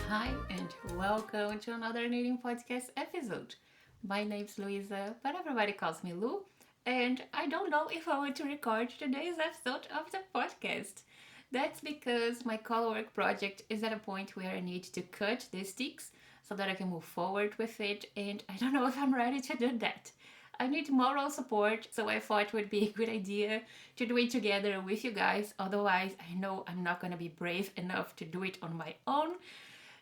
Hi and welcome to another knitting podcast episode. My name's Luisa, but everybody calls me Lu, and I don't know if I want to record today's episode of the podcast. That's because my colorwork project is at a point where I need to cut the sticks so that I can move forward with it, and I don't know if I'm ready to do that. I need moral support, so I thought it would be a good idea to do it together with you guys. Otherwise, I know I'm not gonna be brave enough to do it on my own.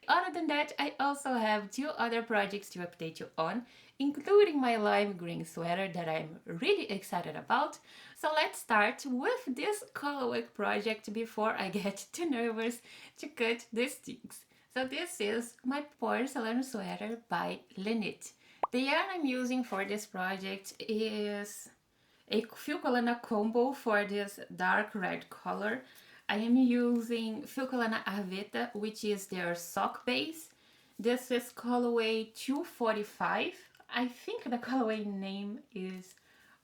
Other than that, I also have two other projects to update you on, including my lime green sweater that I'm really excited about. So let's start with this colorwork project before I get too nervous to cut the sticks. So this is my Porcelain Sweater by PetiteKnit. The yarn I'm using for this project is a Filcolana combo for this dark red color. I am using Filcolana Aveta, which is their sock base. This is colorway 245. I think the colorway name is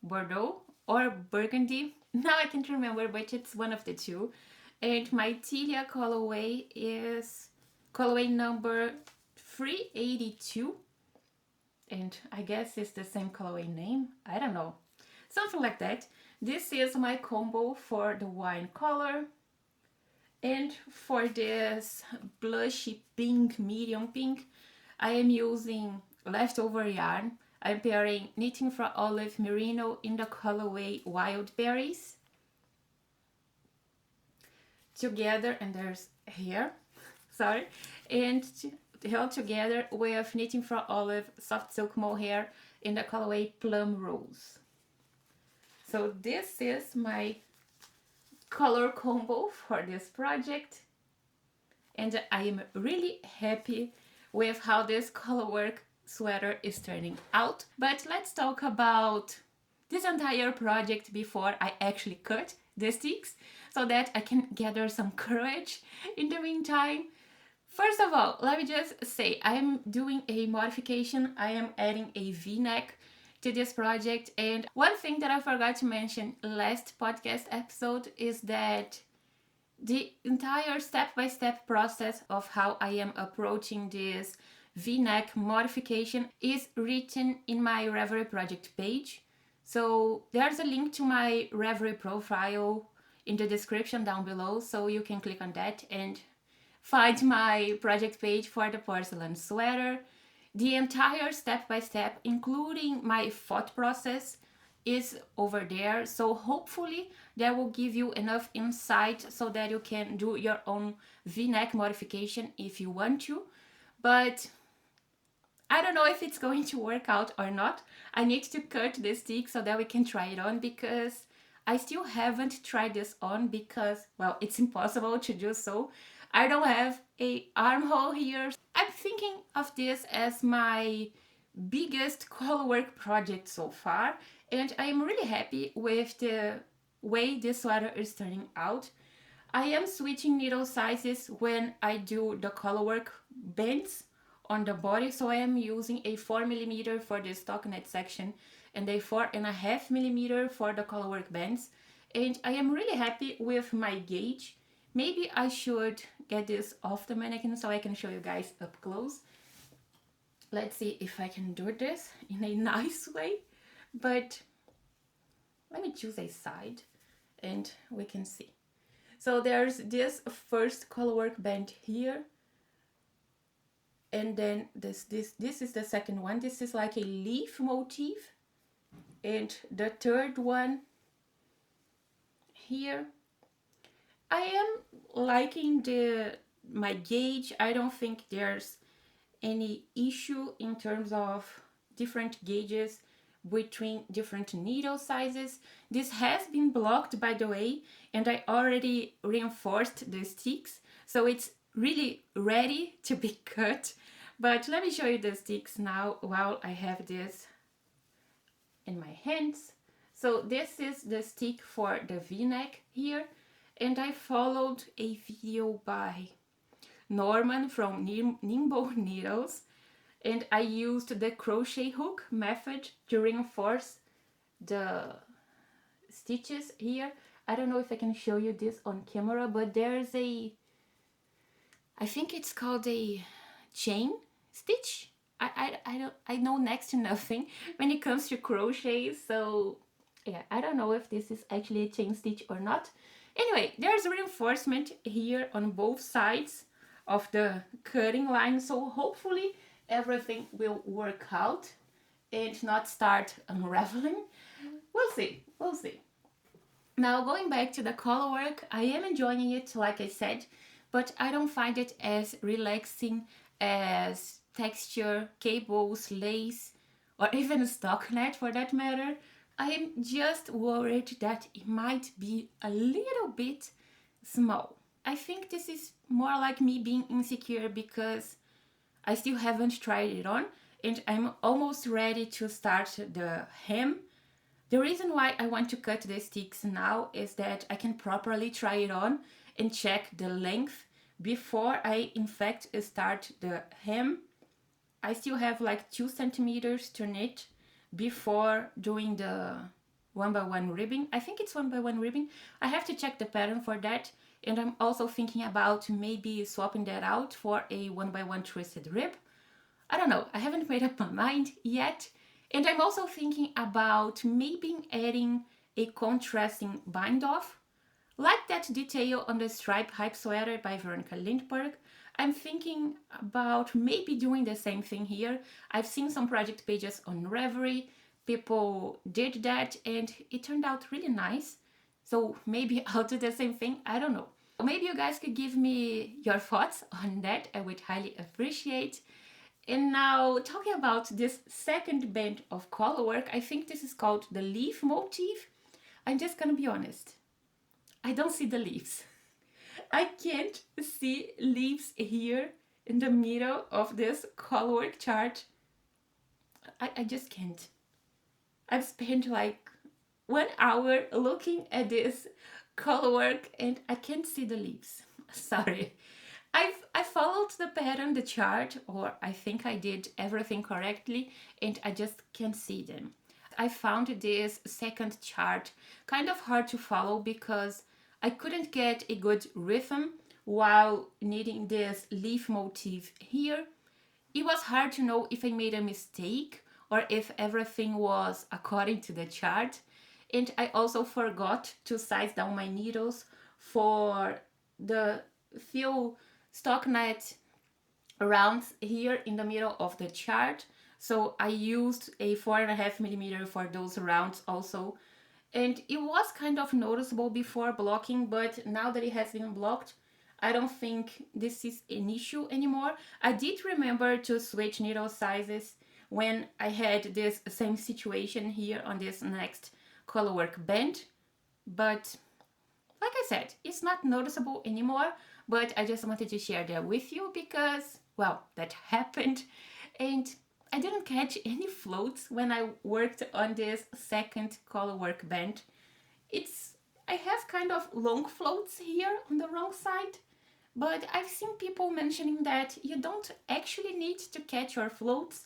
Bordeaux or Burgundy. Now I can't remember, but it's one of the two. And my Tilia colorway is colorway number 382. And I guess it's the same colorway name. I don't know. Something like that. This is my combo for the wine color. And for this blushy pink, medium pink, I am using leftover yarn. I'm pairing Knitting from Olive Merino in the colorway Wild Berries together, and there's here, sorry, and held together with Knitting from Olive Soft Silk Mohair in the colorway Plum Rose. So this is my color combo for this project, and I am really happy with how this colorwork sweater is turning out. But let's talk about this entire project before I actually cut the sticks so that I can gather some courage in the meantime. First of all, let me just say I am doing a modification. I am adding a V-neck to this project, and one thing that I forgot to mention last podcast episode is that the entire step-by-step process of how I am approaching this V-neck modification is written in my Ravelry project page. So there's a link to my Ravelry profile in the description down below, so you can click on that and find my project page for the porcelain sweater. The entire step-by-step, including my thought process, is over there. So hopefully that will give you enough insight so that you can do your own V-neck modification if you want to. But I don't know if it's going to work out or not. I need to cut the stick so that we can try it on, because I still haven't tried this on because, well, it's impossible to do so. I don't have a armhole here. I'm thinking of this as my biggest colorwork project so far, and I am really happy with the way this sweater is turning out. I am switching needle sizes when I do the colorwork bands on the body, so I am using a 4mm for the stockinette section and a 4.5mm for the colorwork bands, and I am really happy with my gauge. Maybe I should get this off the mannequin so I can show you guys up close. Let's see if I can do this in a nice way. But let me choose a side and we can see. So there's this first colorwork band here. And then this is the second one. This is like a leaf motif. And the third one here. I am liking my gauge. I don't think there's any issue in terms of different gauges between different needle sizes. This has been blocked, by the way, and I already reinforced the sticks, so it's really ready to be cut. But let me show you the sticks now while I have this in my hands. So this is the stick for the V-neck here. And I followed a video by Norman from Nimble Needles, and I used the crochet hook method to reinforce the stitches here. I don't know if I can show you this on camera, but there's a I think it's called a chain stitch. I know next to nothing when it comes to crochet, so yeah, I don't know if this is actually a chain stitch or not. Anyway, there's reinforcement here on both sides of the cutting line, so hopefully everything will work out and not start unraveling. We'll see, we'll see. Now going back to the color work, I am enjoying it like I said, but I don't find it as relaxing as texture, cables, lace, or even stockinette for that matter. I am just worried that it might be a little bit small. I think this is more like me being insecure because I still haven't tried it on and I'm almost ready to start the hem. The reason why I want to cut the sticks now is that I can properly try it on and check the length before I in fact start the hem. I still have like 2 centimeters to knit before doing the 1x1 ribbing. I think it's 1x1 ribbing. I have to check the pattern for that, and I'm also thinking about maybe swapping that out for a 1x1 twisted rib. I don't know, I haven't made up my mind yet. And I'm also thinking about maybe adding a contrasting bind off. Like that detail on the Stripe Hype Sweater by Veronica Lindberg, I'm thinking about maybe doing the same thing here. I've seen some project pages on Ravelry, people did that and it turned out really nice. So maybe I'll do the same thing, I don't know. Maybe you guys could give me your thoughts on that, I would highly appreciate. And now talking about this second band of color work, I think this is called the leaf motif. I'm just gonna be honest, I don't see the leaves. I can't see leaves here in the middle of this color work chart. I just can't. I've spent like 1 hour looking at this color work and I can't see the leaves. Sorry. I followed the pattern, the chart, or I think I did everything correctly and I just can't see them. I found this second chart kind of hard to follow because I couldn't get a good rhythm while knitting this leaf motif here. It was hard to know if I made a mistake or if everything was according to the chart. And I also forgot to size down my needles for the few stockinette rounds here in the middle of the chart. So I used a 4.5mm for those rounds also. And it was kind of noticeable before blocking, but now that it has been blocked, I don't think this is an issue anymore. I did remember to switch needle sizes when I had this same situation here on this next colorwork band, but like I said, it's not noticeable anymore, but I just wanted to share that with you because, well, that happened and I didn't catch any floats when I worked on this second colorwork band. I have kind of long floats here on the wrong side, but I've seen people mentioning that you don't actually need to catch your floats.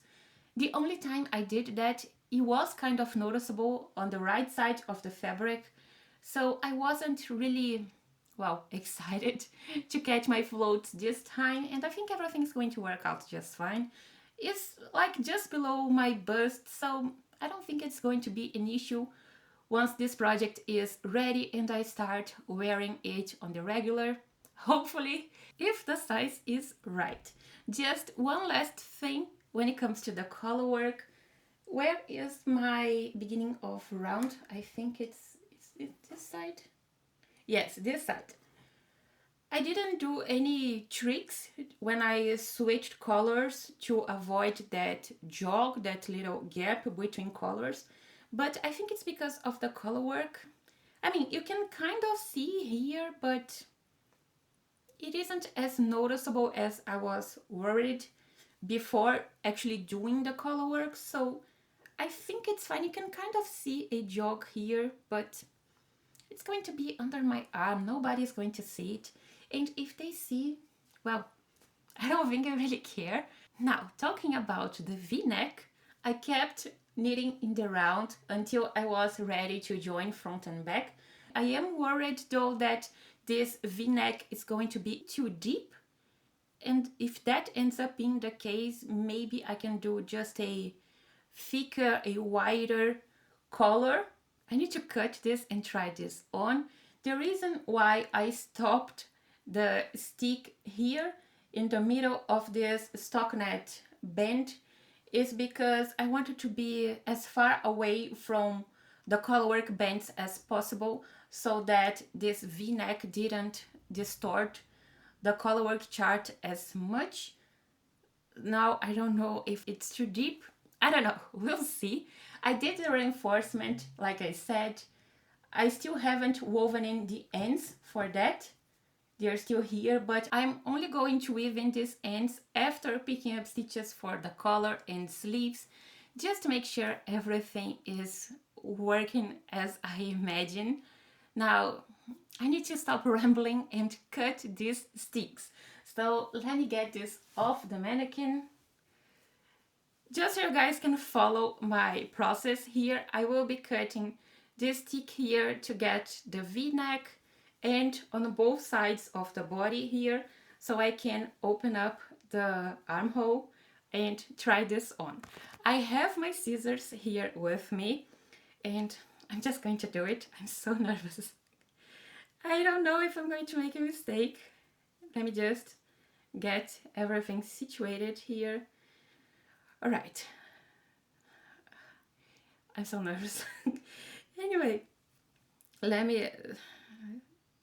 The only time I did that, it was kind of noticeable on the right side of the fabric, so I wasn't really, well, excited to catch my floats this time, and I think everything's going to work out just fine. It's like just below my bust, so I don't think it's going to be an issue once this project is ready and I start wearing it on the regular, hopefully, if the size is right. Just one last thing when it comes to the color work. Where is my beginning of round? I think it's this side. Yes, this side. I didn't do any tricks when I switched colors to avoid that jog, that little gap between colors, but I think it's because of the color work. I mean, you can kind of see here, but it isn't as noticeable as I was worried before actually doing the color work, so I think it's fine. You can kind of see a jog here, but it's going to be under my arm. Nobody's going to see it. And if they see, well, I don't think I really care. Now, talking about the V-neck, I kept knitting in the round until I was ready to join front and back. I am worried though that this V-neck is going to be too deep And if that ends up being the case, maybe I can do just a thicker, a wider collar. I need to cut this and try this on. The reason why I stopped the stick here in the middle of this stockinette band is because I wanted to be as far away from the colorwork bands as possible so that this V-neck didn't distort the colorwork chart as much. Now I don't know if it's too deep. I don't know, we'll see. I did the reinforcement, like I said. I still haven't woven in the ends for that. They're still here, but I'm only going to weave in these ends after picking up stitches for the collar and sleeves, just to make sure everything is working as I imagine. Now, I need to stop rambling and cut these sticks. So let me get this off the mannequin. Just so you guys can follow my process here, I will be cutting this stick here to get the V-neck and on both sides of the body here, so I can open up the armhole and try this on. I have my scissors here with me and I'm just going to do it. I'm so nervous. I don't know if I'm going to make a mistake. Let me just get everything situated here. All right. I'm so nervous. Anyway, let me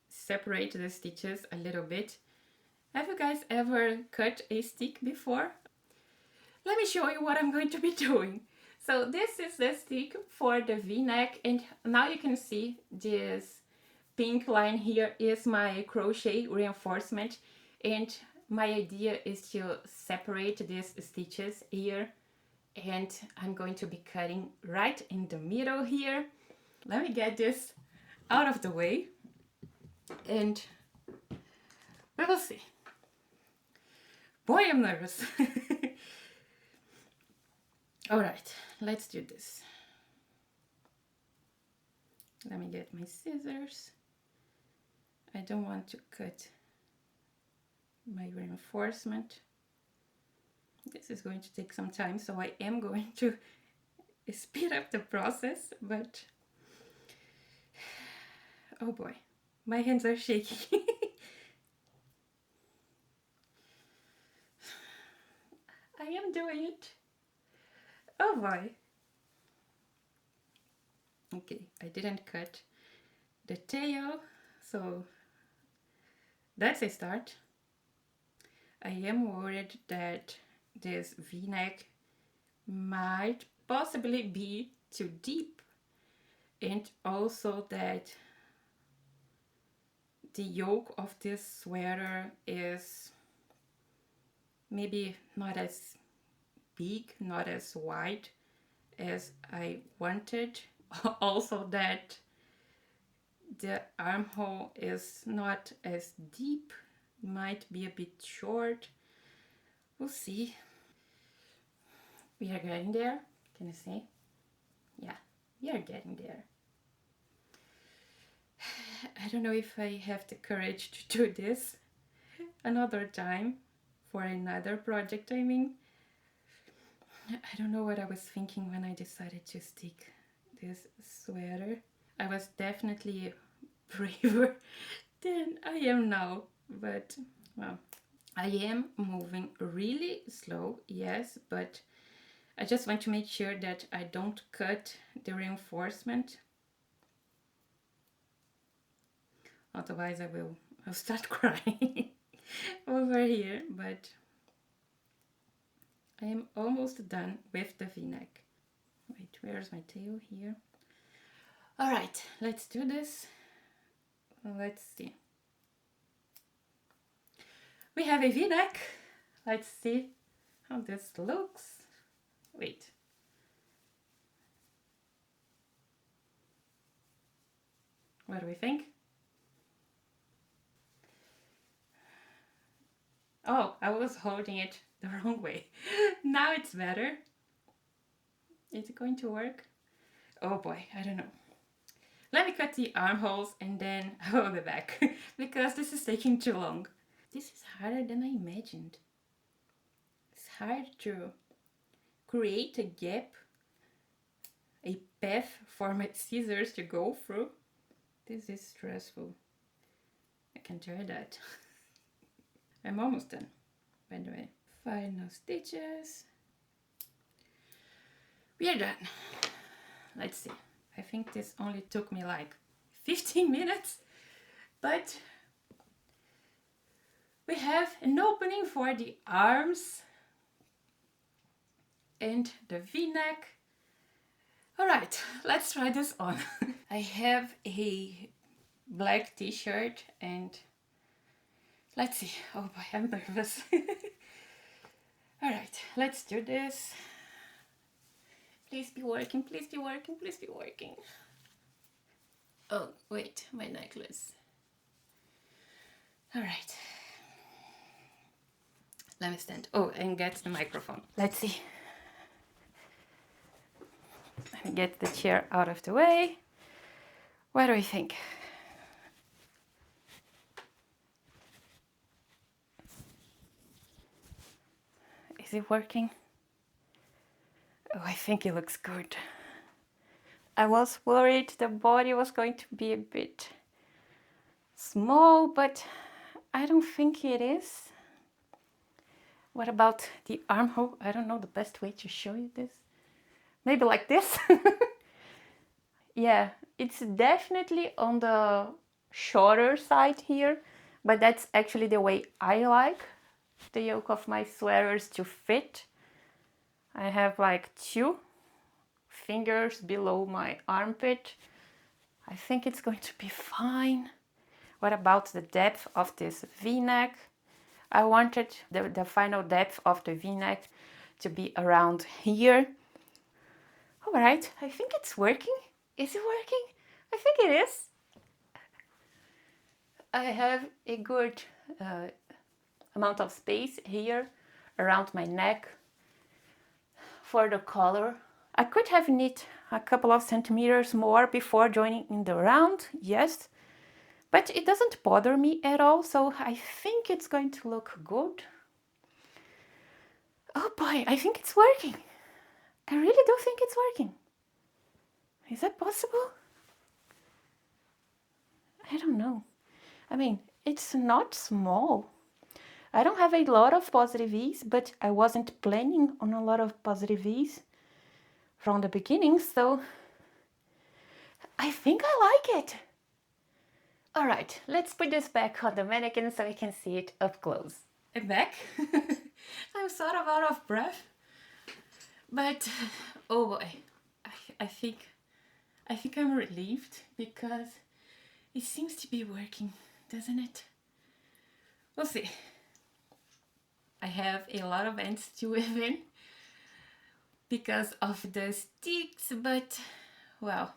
separate the stitches a little bit. Have you guys ever cut a stick before? Let me show you what I'm going to be doing. So this is the stick for the V-neck, and now you can see this pink line here is my crochet reinforcement, and my idea is to separate these stitches here, and I'm going to be cutting right in the middle here. Let me get this out of the way and we will see. Boy, I'm nervous. All right, let's do this. Let me get my scissors. I don't want to cut my reinforcement. This is going to take some time, so I am going to speed up the process, but oh boy, my hands are shaking. I am doing it. Oh boy. Okay, I didn't cut the tail, so that's a start. I am worried that this V-neck might possibly be too deep, and also that the yoke of this sweater is maybe not as big, not as wide as I wanted. Also that the armhole is not as deep, might be a bit short. We'll see. We are getting there. Can you see? Yeah, we are getting there. I don't know if I have the courage to do this another time for another project. I mean, I don't know what I was thinking when I decided to stick this sweater. I was definitely braver than I am now, but well, I am moving really slow, yes, but I just want to make sure that I don't cut the reinforcement. Otherwise I'll start crying over here, but I am almost done with the V-neck. Wait, where's my tail? Here. All right, let's do this. Let's see. We have a V-neck. Let's see how this looks. Wait. What do we think? Oh, I was holding it the wrong way. Now it's better. Is it going to work? Oh boy, I don't know. Let me cut the armholes and then I will be back because this is taking too long. This is harder than I imagined. It's hard to create a gap, a path for my scissors to go through. This is stressful. I can tell you that. I'm almost done, by the way. Final stitches. We are done. Let's see. I think this only took me like 15 minutes, but we have an opening for the arms and the V-neck. All right, let's try this on. I have a black t-shirt and let's see. Oh boy, I'm nervous. All right, let's do this. Please be working, please be working, please be working. Oh, wait, my necklace. All right. Let me stand. Oh, and get the microphone. Let's see. Let me get the chair out of the way. What do you think? Is it working? Oh, I think it looks good. I was worried the body was going to be a bit small, but I don't think it is. What about the armhole? I don't know the best way to show you this. Maybe like this? Yeah, it's definitely on the shorter side here, but that's actually the way I like the yoke of my sweaters to fit. I have like 2 fingers below my armpit. I think it's going to be fine. What about the depth of this V-neck? I wanted the final depth of the V-neck to be around here. All right, I think it's working. Is it working? I think it is. I have a good amount of space here around my neck for the collar. I could have knit a couple of centimeters more before joining in the round, yes, but it doesn't bother me at all, so I think it's going to look good. Oh boy, I think it's working. I really do think it's working. Is that possible? I don't know. I mean, it's not small. I don't have a lot of positive V's, but I wasn't planning on a lot of positive V's from the beginning, so I think I like it. All right, let's put this back on the mannequin so we can see it up close. I'm back. I'm sort of out of breath, but oh boy, I think I'm relieved because it seems to be working, doesn't it? We'll see. I have a lot of ends to weave in because of the Steeks, but well,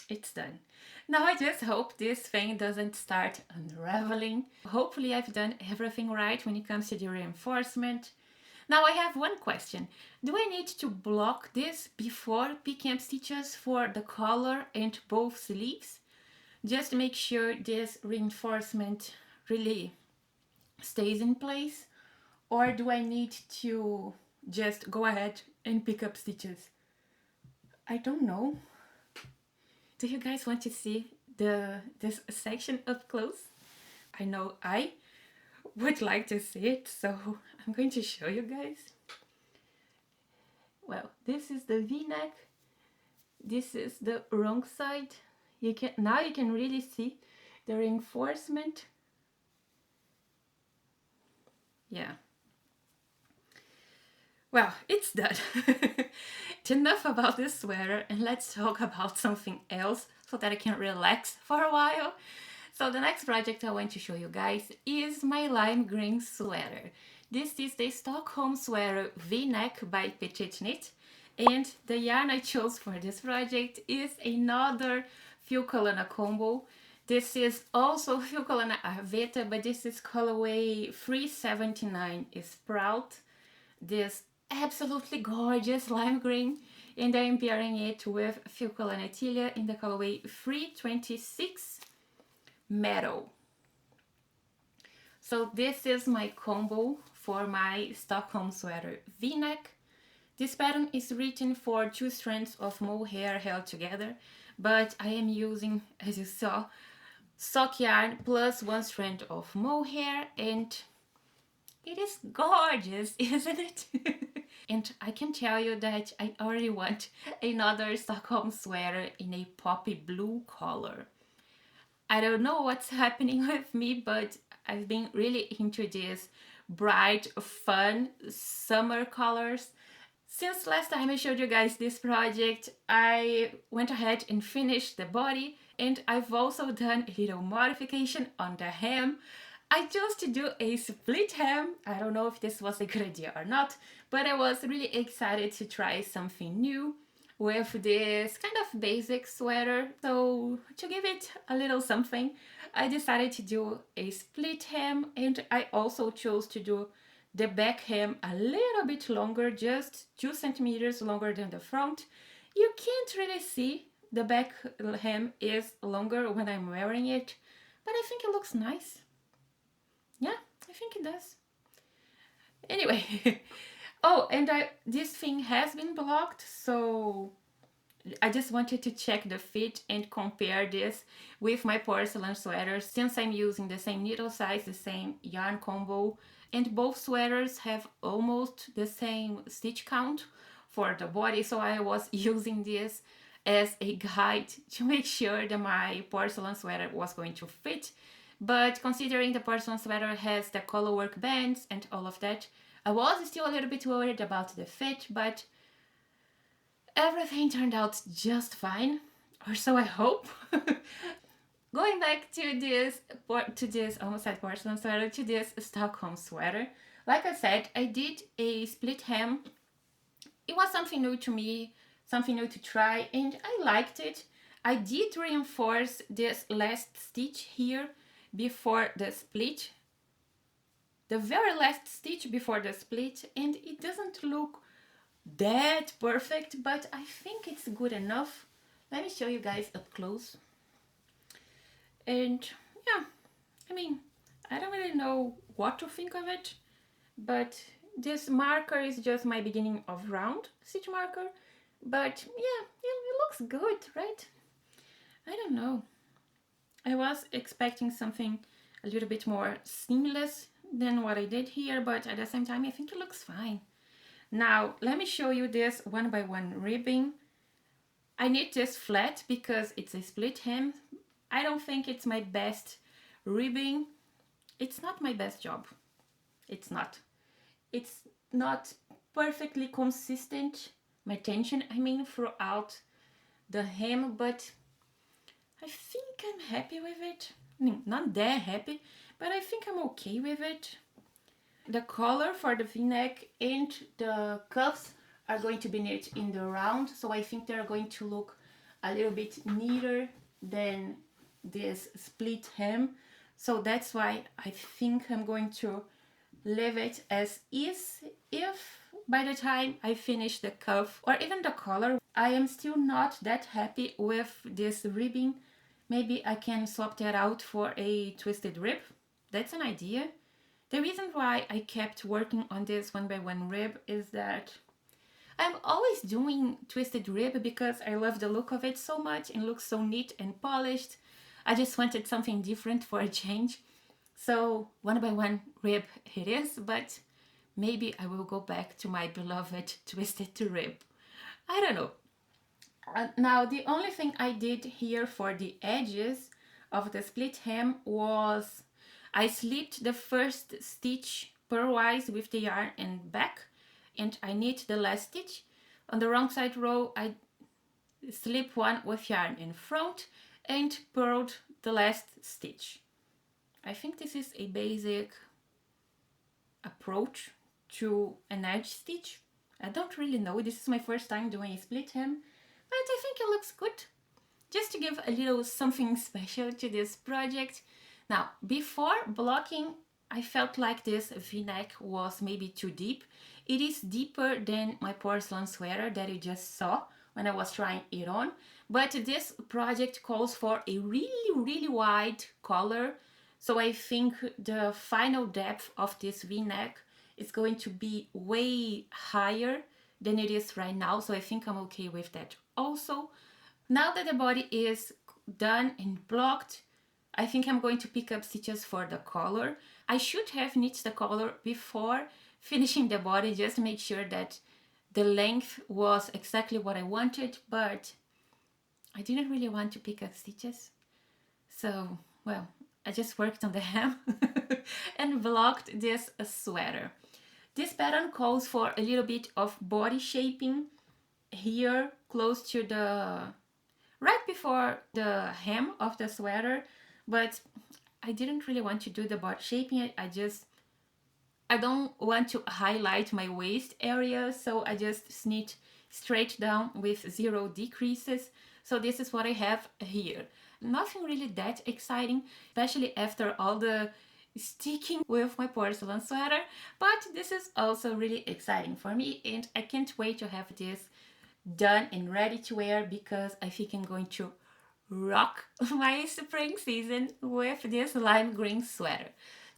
it's done. Now I just hope this thing doesn't start unraveling. Hopefully I've done everything right when it comes to the reinforcement. Now I have one question. Do I need to block this before picking up stitches for the collar and both sleeves? Just to make sure this reinforcement really stays in place? Or do I need to just go ahead and pick up stitches? I don't know. Do you guys want to see this section up close? I know I would like to see it, so I'm going to show you guys. Well, this is the V-neck. This is the wrong side. Now you can really see the reinforcement. Yeah. Well, it's done. Enough about this sweater, and let's talk about something else so that I can relax for a while. So the next project I want to show you guys is my lime green sweater. This is the Stockholm Sweater V-neck by PetiteKnit, and the yarn I chose for this project is another Filcolana combo. This is also Filcolana Aveta, but this is colorway 379 Sprout. This absolutely gorgeous lime green, and I'm pairing it with Filcolana Tilia in the colorway 326 Metal. So this is my combo for my Stockholm Sweater V-neck. This pattern is written for 2 strands of mohair held together, but I am using, as you saw, sock yarn plus 1 strand of mohair, and it is gorgeous, isn't it? And I can tell you that I already want another Stockholm sweater in a poppy blue color. I don't know what's happening with me, but I've been really into these bright, fun summer colors. Since last time I showed you guys this project, I went ahead and finished the body, and I've also done a little modification on the hem. I chose to do a split hem. I don't know if this was a good idea or not, but I was really excited to try something new with this kind of basic sweater. So to give it a little something, I decided to do a split hem, and I also chose to do the back hem a little bit longer, just 2 centimeters longer than the front. You can't really see the back hem is longer when I'm wearing it, but I think it looks nice. Yeah, I think it does. Anyway, oh, and this thing has been blocked, so I just wanted to check the fit and compare this with my porcelain sweater, since I'm using the same needle size, the same yarn combo, and both sweaters have almost the same stitch count for the body, so I was using this as a guide to make sure that my porcelain sweater was going to fit. But considering the porcelain sweater has the colorwork bands and all of that, I was still a little bit worried about the fit, but everything turned out just fine, or so I hope. Going back to this almost said porcelain sweater, to this Stockholm sweater. Like I said, I did a split hem. It was something new to me, something new to try, and I liked it. I did reinforce this last stitch here before the split, the very last stitch before the split, and it doesn't look that perfect, but I think it's good enough. Let me show you guys up close. And yeah, I mean, I don't really know what to think of it, but this marker is just my beginning of round stitch marker, but yeah, it looks good, right? I don't know. I was expecting something a little bit more seamless than what I did here, but at the same time I think it looks fine. Now let me show you this 1x1 ribbing. I knit this flat because it's a split hem. I don't think it's my best ribbing. It's not my best job. It's not. It's not perfectly consistent, my tension I mean, throughout the hem, but I think I'm happy with it. I mean, not that happy, but I think I'm okay with it. The collar for the V-neck and the cuffs are going to be knit in the round, so I think they're going to look a little bit neater than this split hem. So that's why I think I'm going to leave it as is. If by the time I finish the cuff or even the collar, I am still not that happy with this ribbing, maybe I can swap that out for a twisted rib. That's an idea. The reason why I kept working on this 1x1 rib is that I'm always doing twisted rib because I love the look of it so much and looks so neat and polished. I just wanted something different for a change. So 1x1 rib it is, but maybe I will go back to my beloved twisted rib. I don't know. Now the only thing I did here for the edges of the split hem was I slipped the first stitch purlwise with the yarn and back, and I knit the last stitch. On the wrong side row I slip one with yarn in front and purled the last stitch. I think this is a basic approach to an edge stitch. I don't really know, this is my first time doing a split hem, but I think it looks good. Just to give a little something special to this project. Now, before blocking, I felt like this V-neck was maybe too deep. It is deeper than my porcelain sweater that you just saw when I was trying it on. But this project calls for a really wide collar So I think the final depth of this V-neck is going to be way higher than it is right now. So I think I'm okay with that. Also, now that the body is done and blocked, I think I'm going to pick up stitches for the collar. I should have knit the collar before finishing the body just to make sure that the length was exactly what I wanted, but I didn't really want to pick up stitches. So, well, I just worked on the hem and blocked this sweater. This pattern calls for a little bit of body shaping here close to the, right before the hem of the sweater, but I didn't really want to do the body shaping. I don't want to highlight my waist area, so I just knit straight down with 0 decreases. So this is what I have here. Nothing really that exciting, especially after all the sticking with my porcelain sweater, but this is also really exciting for me, and I can't wait to have this done and ready to wear, because I think I'm going to rock my spring season with this lime green sweater.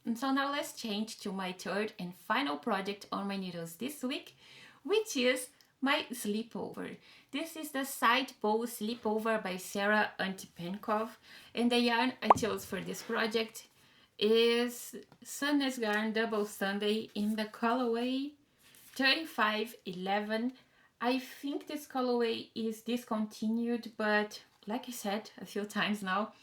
And so now let's change to my third and final project on my needles this week, which is my slipover. This is the Side Bow Slipover by Sarah Antipenkov, and the yarn I chose for this project is Sunless Yarn Double Sunday in the colorway 3511. I think this colorway is discontinued, but like I said a few times now,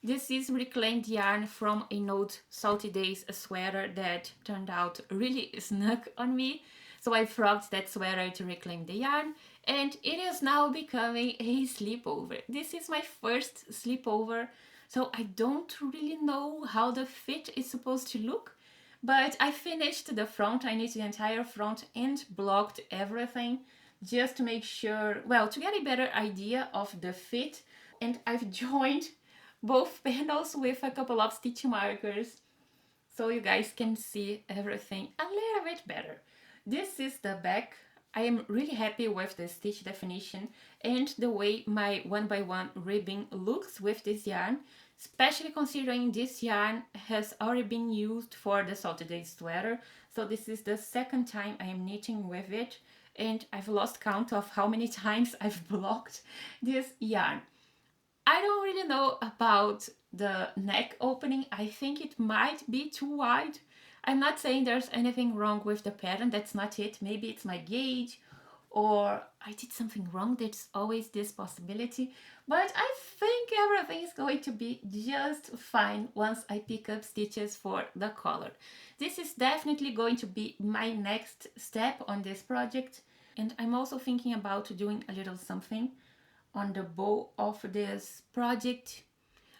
this is reclaimed yarn from an old Salty Days sweater that turned out really snug on me. So I frogged that sweater to reclaim the yarn, and it is now becoming a slipover. This is my first slipover, so I don't really know how the fit is supposed to look, but I finished the front. I knit the entire front and blocked everything just to make sure, well, to get a better idea of the fit. And I've joined both panels with a couple of stitch markers so you guys can see everything a little bit better. This is the back. I am really happy with the stitch definition and the way my 1x1 ribbing looks with this yarn, especially considering this yarn has already been used for the Salty Days sweater. So this is the second time I am knitting with it, and I've lost count of how many times I've blocked this yarn. I don't really know about the neck opening. I think it might be too wide. I'm not saying there's anything wrong with the pattern, that's not it. Maybe it's my gauge or I did something wrong. There's always this possibility. But I think everything is going to be just fine once I pick up stitches for the collar. This is definitely going to be my next step on this project. And I'm also thinking about doing a little something on the bow of this project.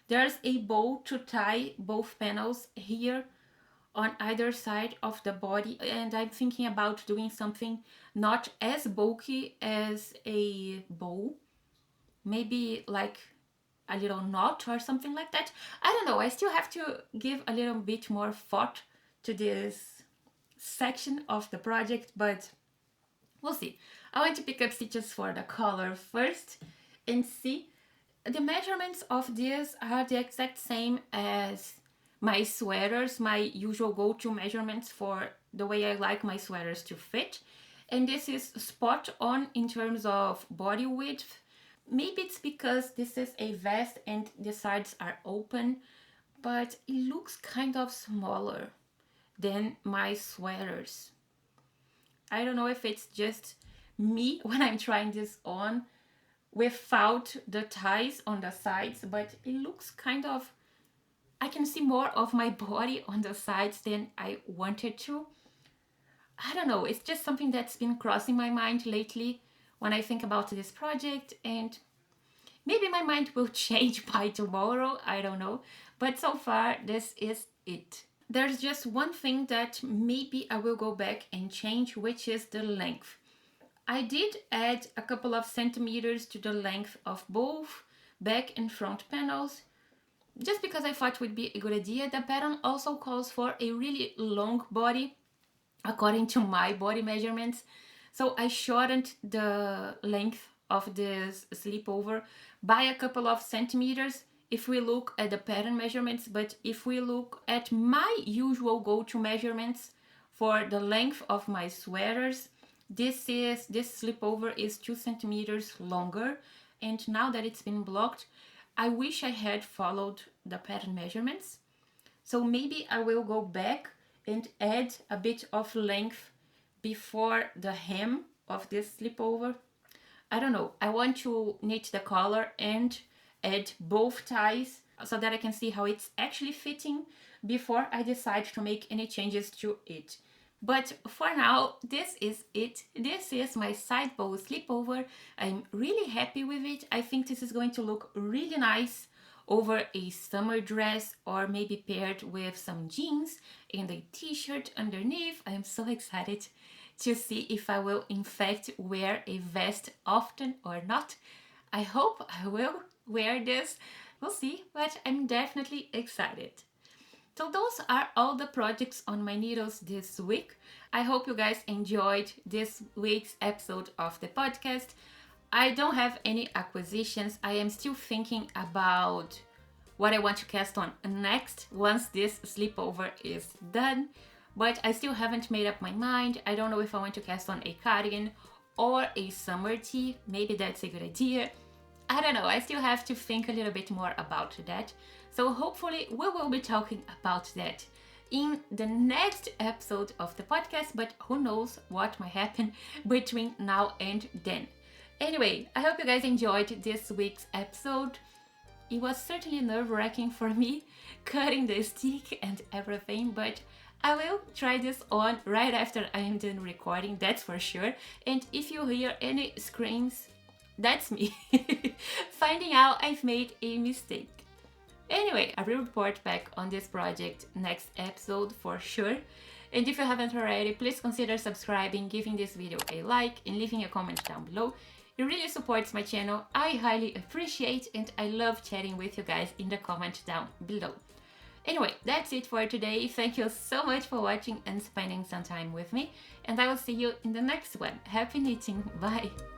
There's a bow to tie both panels here on either side of the body, and I'm thinking about doing something not as bulky as a bow, maybe like a little knot or something like that. I don't know, I still have to give a little bit more thought to this section of the project, but we'll see. I want to pick up stitches for the collar first and see. The measurements of this are the exact same as my sweaters, my usual go-to measurements for the way I like my sweaters to fit. And this is spot on in terms of body width. Maybe it's because this is a vest and the sides are open, but it looks kind of smaller than my sweaters. I don't know if it's just me when I'm trying this on without the ties on the sides, but it looks kind of, I can see more of my body on the sides than I wanted to. I don't know, it's just something that's been crossing my mind lately when I think about this project, and maybe my mind will change by tomorrow, I don't know, but so far this is it. There's just one thing that maybe I will go back and change, which is the length. I did add a couple of centimeters to the length of both back and front panels, just because I thought it would be a good idea. The pattern also calls for a really long body, according to my body measurements. So I shortened the length of this slipover by a couple of centimeters, if we look at the pattern measurements, but if we look at my usual go-to measurements for the length of my sweaters, this slipover is 2 centimeters longer, and now that it's been blocked, I wish I had followed the pattern measurements. So maybe I will go back and add a bit of length before the hem of this slipover. I don't know, I want to knit the collar and add both ties so that I can see how it's actually fitting before I decide to make any changes to it. But for now, this is it. This is my Side Bow Slipover. I'm really happy with it. I think this is going to look really nice over a summer dress, or maybe paired with some jeans and a t-shirt underneath. I am so excited to see if I will in fact wear a vest often or not. I hope I will wear this. We'll see, but I'm definitely excited. So those are all the projects on my needles this week. I hope you guys enjoyed this week's episode of the podcast. I don't have any acquisitions. I am still thinking about what I want to cast on next once this slipover is done, but I still haven't made up my mind. I don't know if I want to cast on a cardigan or a summer tee. Maybe that's a good idea. I don't know, I still have to think a little bit more about that. So hopefully we will be talking about that in the next episode of the podcast, but who knows what might happen between now and then. Anyway, I hope you guys enjoyed this week's episode. It was certainly nerve-wracking for me, cutting the stick and everything, but I will try this on right after I am done recording, that's for sure. And if you hear any screams, that's me finding out I've made a mistake. Anyway, I will report back on this project next episode for sure. And if you haven't already, please consider subscribing, giving this video a like, and leaving a comment down below. It really supports my channel. I highly appreciate, and I love chatting with you guys in the comment down below. Anyway, that's it for today. Thank you so much for watching and spending some time with me, and I will see you in the next one. Happy knitting. Bye!